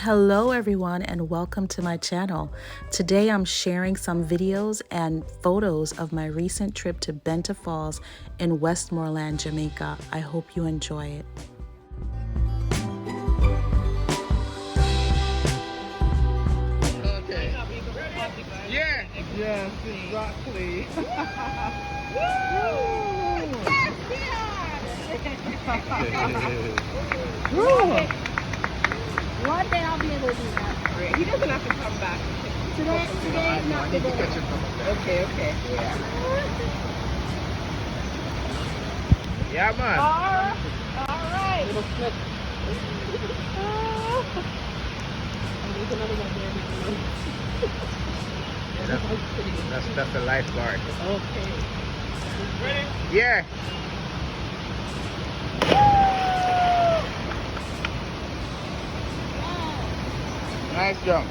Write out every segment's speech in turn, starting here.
Hello everyone and welcome to my channel. Today I'm sharing some videos and photos of my recent trip to Benta Falls in Westmoreland, Jamaica. I hope you enjoy it. Okay. Yeah. Yes, exactly. One day I'll be able to do that. Great. He doesn't have to come back. Today is not the day. Okay. Yeah. Yeah, man. All right. Little slip. There's another one there. That's the lifeguard. Okay. Ready? Yeah. Nice jump.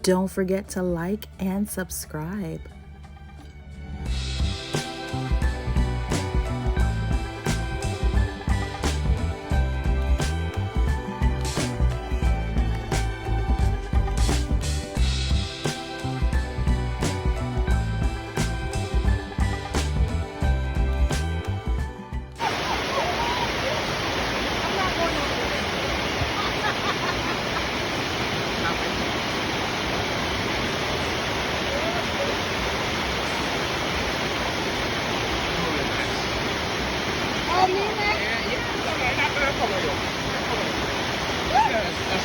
Don't forget to like and subscribe.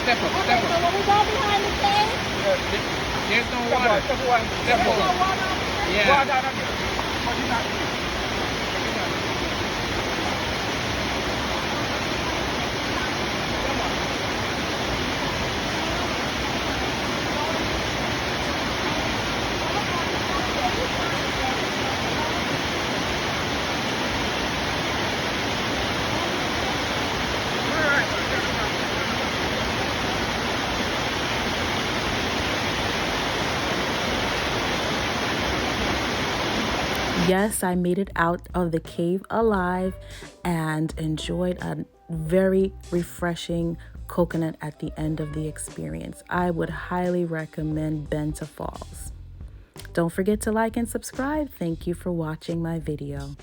Step up. So when we go behind the stage, There's no water. Step up. Yeah. Yes, I made it out of the cave alive and enjoyed a very refreshing coconut at the end of the experience. I would highly recommend Benta Falls. Don't forget to like and subscribe. Thank you for watching my video.